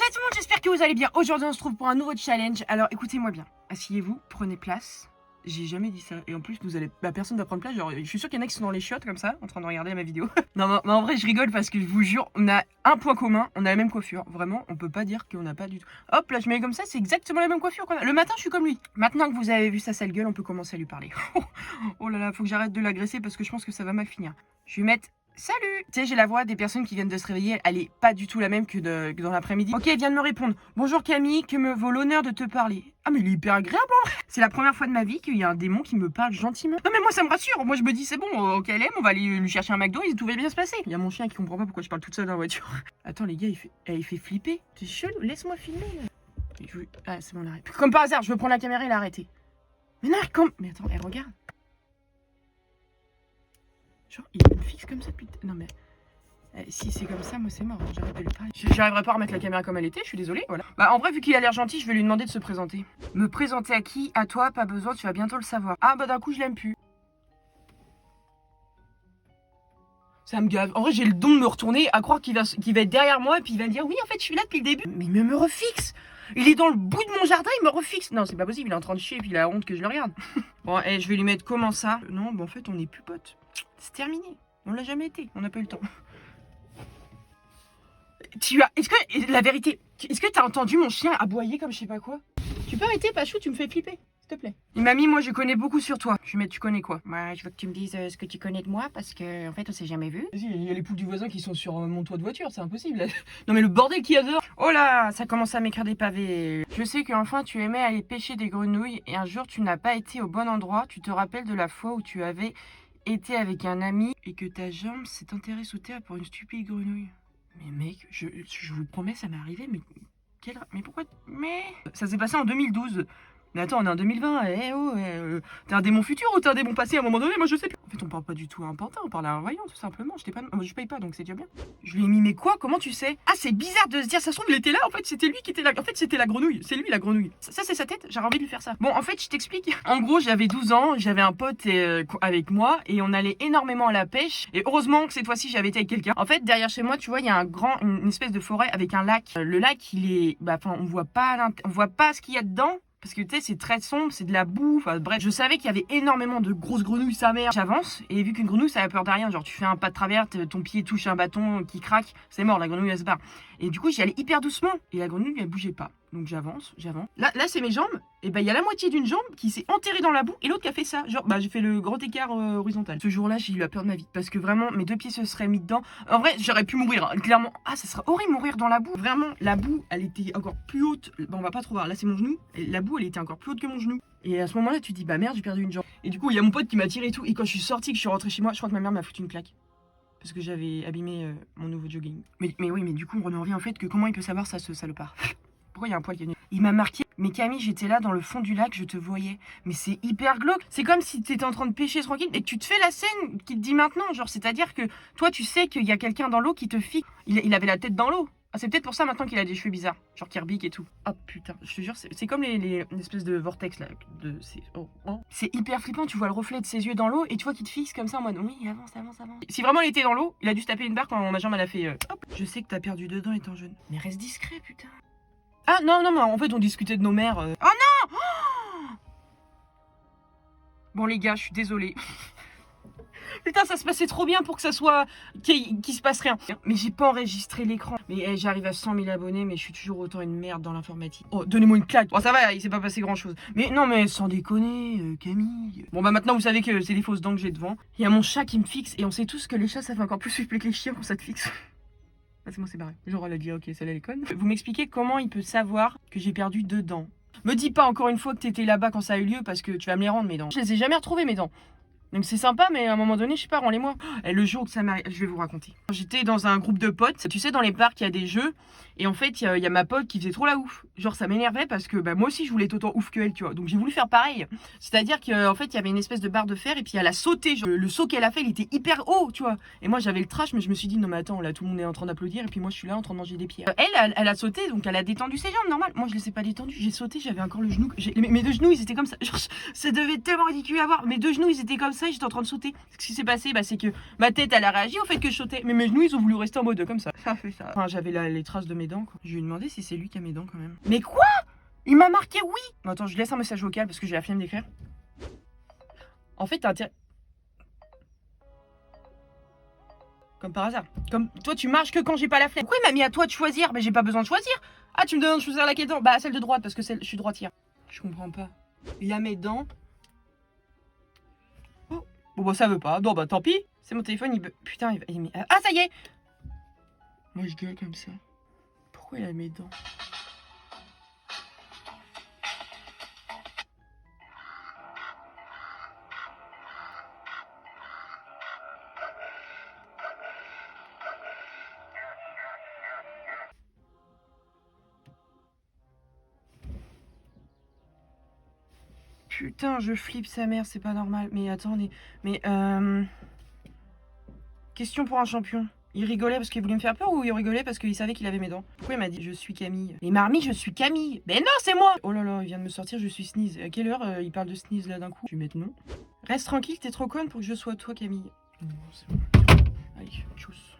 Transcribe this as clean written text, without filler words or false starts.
Salut tout le monde, j'espère que vous allez bien. Aujourd'hui on se trouve pour un nouveau challenge. Alors écoutez-moi bien, asseyez-vous, prenez place. J'ai jamais dit ça. Et en plus vous allez, personne va prendre place. Genre, je suis sûr qu'il y en a qui sont dans les chiottes comme ça, en train de regarder ma vidéo. Non mais en vrai je rigole parce que je vous jure, on a un point commun, on a la même coiffure. Vraiment, on peut pas dire qu'on n'a pas du tout. Hop là je mets comme ça, c'est exactement la même coiffure qu'on a. Le matin je suis comme lui. Maintenant que vous avez vu sa sale gueule, on peut commencer à lui parler. Oh là là, faut que j'arrête de l'agresser parce que je pense que ça va mal finir. Je vais mettre... Salut! Tu sais, j'ai la voix des personnes qui viennent de se réveiller, elle est pas du tout la même que dans l'après-midi. Ok, elle vient de me répondre. Bonjour Camille, que me vaut l'honneur de te parler. Ah mais il est hyper agréable en vrai. C'est la première fois de ma vie qu'il y a un démon qui me parle gentiment. Non mais moi ça me rassure, moi je me dis c'est bon, ok elle aime, on va aller lui chercher un McDo et tout va bien se passer. Il y a mon chien qui comprend pas pourquoi je parle toute seule dans la voiture. Attends les gars, il fait flipper. C'est chelou, laisse-moi filmer là. Ah c'est bon, on arrête. Comme par hasard, je veux prendre la caméra et l'arrêter. Mais non, mais attends, elle regarde. Genre, il me fixe comme ça, putain. Non, mais. Si c'est comme ça, moi c'est mort. J'arrête de le parler. J'arriverai pas à remettre la caméra comme elle était, je suis désolée, voilà. Bah, en vrai, vu qu'il a l'air gentil, je vais lui demander de se présenter. Me présenter à qui? À toi, pas besoin, tu vas bientôt le savoir. Ah, bah d'un coup, je l'aime plus. Ça me gave. En vrai, j'ai le don de me retourner à croire qu'il va être derrière moi et puis il va me dire oui, en fait, je suis là depuis le début. Mais il me refixe. Il est dans le bout de mon jardin, il me refixe. Non, c'est pas possible, il est en train de chier et puis il a honte que je le regarde. Bon, et je vais lui mettre comment ça? Non, bah en fait, on est plus potes. C'est terminé. On l'a jamais été, on n'a pas eu le temps. Est-ce que, la vérité, est-ce que t'as entendu mon chien aboyer comme je sais pas quoi? Tu peux arrêter, Pachou, tu me fais flipper, s'il te plaît. Il m'a mis, moi je connais beaucoup sur toi. Je vais mettre, tu connais quoi? Moi, je veux que tu me dises ce que tu connais de moi parce que, en fait, on s'est jamais vu. Vas-y, il y a les poules du voisin qui sont sur mon toit de voiture, c'est impossible. Non mais le bordel qu'il y a dehors. Oh là, ça commence à m'écrire des pavés. Je sais qu'enfin tu aimais aller pêcher des grenouilles et un jour tu n'as pas été au bon endroit. Tu te rappelles de la fois où tu avais été avec un ami et que ta jambe s'est enterrée sous terre pour une stupide grenouille. Mais mec, je vous le promets, ça m'est arrivé, mais... Mais pourquoi... Mais... Ça s'est passé en 2012. Mais attends, on est en 2020, t'es un démon futur ou t'es un démon passé à un moment donné? Moi je sais plus. En fait, on parle pas du tout à un pantin, on parle à un voyant, tout simplement. Je paye pas, donc c'est déjà bien. Je lui ai mis, mais quoi? Comment tu sais? Ah, c'est bizarre de se dire, ça se trouve, il était là, en fait, c'était lui qui était là. En fait, c'était la grenouille. C'est lui, la grenouille. Ça c'est sa tête, j'aurais envie de lui faire ça. Bon, en fait, je t'explique. En gros, j'avais 12 ans, j'avais un pote avec moi, et on allait énormément à la pêche. Et heureusement que cette fois-ci, j'avais été avec quelqu'un. En fait, derrière chez moi, tu vois, il y a une espèce de forêt avec un lac. Le lac, il est... Bah, enfin, on voit pas ce qu'il y a dedans. Parce que tu sais, c'est très sombre, c'est de la boue, enfin bref. Je savais qu'il y avait énormément de grosses grenouilles, sa mère. J'avance, et vu qu'une grenouille, ça a peur de rien. Genre, tu fais un pas de travers, ton pied touche un bâton qui craque, c'est mort, la grenouille, elle se barre. Et du coup, j'y allais hyper doucement, et la grenouille, elle bougeait pas. Donc j'avance. Là c'est mes jambes, et bah il y a la moitié d'une jambe qui s'est enterrée dans la boue, et l'autre qui a fait ça. Genre, bah j'ai fait le grand écart horizontal. Ce jour-là, j'ai eu la peur de ma vie, parce que vraiment, mes deux pieds se seraient mis dedans. En vrai, j'aurais pu mourir, hein. Clairement. Ah, ça serait horrible mourir dans la boue. Vraiment, la boue, elle était encore plus haute. Bon, on va pas trop voir, là c'est mon genou, et la boue, elle était encore plus haute que mon genou. Et à ce moment-là, tu te dis, bah merde, j'ai perdu une jambe. Et du coup, il y a mon pote qui m'a tiré et tout, et quand je suis sortie, que je suis rentrée chez moi, je crois que ma mère m'a foutu une claque. Parce que j'avais abîmé mon nouveau jogging. Mais oui, mais du coup, on en revient en fait que comment il peut savoir ça, ce salopard? Pourquoi il y a un poil qui est venu? Il m'a marqué. Mais Camille, j'étais là dans le fond du lac, je te voyais. Mais c'est hyper glauque. C'est comme si t'étais en train de pêcher tranquille et que tu te fais la scène qui te dit maintenant. Genre, c'est-à-dire que toi, tu sais qu'il y a quelqu'un dans l'eau qui te fixe. Il avait la tête dans l'eau. Ah, c'est peut-être pour ça maintenant qu'il a des cheveux bizarres. Genre Kirby et tout. Oh putain, je te jure, c'est comme les espèces de vortex là. C'est hyper flippant, tu vois le reflet de ses yeux dans l'eau et tu vois qu'il te fixe comme ça en mode oui, avance, avance, avance. Si vraiment il était dans l'eau, il a dû se taper une barre quand ma jambe elle a fait hop. Je sais que t'as perdu dedans étant jeune. Mais reste discret, putain. Ah non, non, mais en fait on discutait de nos mères. Oh non! Oh, bon les gars, je suis désolée. Putain, ça se passait trop bien pour que ça soit... qu'il se passe rien. Mais j'ai pas enregistré l'écran. Mais j'arrive à 100 000 abonnés, mais je suis toujours autant une merde dans l'informatique. Oh, donnez-moi une claque. Bon, ça va, il s'est pas passé grand-chose. Mais non, mais sans déconner, Camille. Bon, bah maintenant, vous savez que c'est les fausses dents que j'ai devant. Il y a mon chat qui me fixe. Et on sait tous que les chats, ça fait encore plus flipper que les chiens quand ça te fixe. Ah, c'est bon, c'est barré. Genre, elle a dit, ok, celle-là, elle est conne. Vous m'expliquez comment il peut savoir que j'ai perdu 2 dents? Me dis pas encore une fois que t'étais là-bas quand ça a eu lieu, parce que tu vas me les rendre, mes dents. Je les ai jamais retrouvées, mes dents. Donc c'est sympa, mais à un moment donné, je sais pas, rends-les-moi. Et le jour où ça m'arrive, je vais vous raconter. J'étais dans un groupe de potes. Tu sais, dans les parcs, il y a des jeux. Et en fait, il y a ma pote qui faisait trop la ouf. Genre, ça m'énervait parce que bah, moi aussi, je voulais être autant ouf que elle, tu vois. Donc j'ai voulu faire pareil. C'est-à-dire qu'en fait, il y avait une espèce de barre de fer et puis elle a sauté. Genre, le saut qu'elle a fait, il était hyper haut, tu vois. Et moi, j'avais le trash, mais je me suis dit, non, mais attends, là, tout le monde est en train d'applaudir. Et puis moi, je suis là en train de manger des pierres. Elle a sauté, donc elle a détendu ses jambes, normal. Moi, je les ai pas détendues. J'ai sauté, j'avais encore le genou. Mes deux genoux, ils étaient comme ça. Genre, ça devait être tellement ridicule à voir. Mes deux genoux, ils étaient comme ça. ça et j'étais en train de sauter. Ce qui s'est passé, bah, c'est que ma tête, elle a réagi au fait que je sautais. Mais mes genoux, ils ont voulu rester en mode comme ça. Ça fait ça. Enfin, j'avais les traces de mes dents, quoi. Je lui ai demandé si c'est lui qui a mes dents, quand même. Mais quoi? Il m'a marqué oui. Bon, attends, je laisse un message vocal parce que j'ai la flemme d'écrire. En fait, t'as intérêt... Comme par hasard. Comme toi, tu marches que quand j'ai pas la flemme. Pourquoi il m'a mis à toi de choisir? Mais j'ai pas besoin de choisir. Ah, tu me demandes de choisir laquelle dent? Bah, celle de droite, parce que je suis droitière. Je comprends pas. Il a mes dents. Oh. Bon, bah, ça veut pas. Non, bah, tant pis. C'est mon téléphone, il... Putain, il met... Ah, ça y est. Moi, je gueule comme ça. Pourquoi il a mes dents? Putain, je flippe sa mère, c'est pas normal. Mais attendez, mais question pour un champion. Il rigolait parce qu'il voulait me faire peur ou il rigolait parce qu'il savait qu'il avait mes dents? Pourquoi il m'a dit je suis Camille? Il m'a remis je suis Camille. Mais non, c'est moi! Oh là là, il vient de me sortir je suis Sneeze. À quelle heure il parle de Sneeze là d'un coup? Je vais mettre non. Reste tranquille, t'es trop conne pour que je sois toi Camille. Non, c'est bon. Allez, tchuss.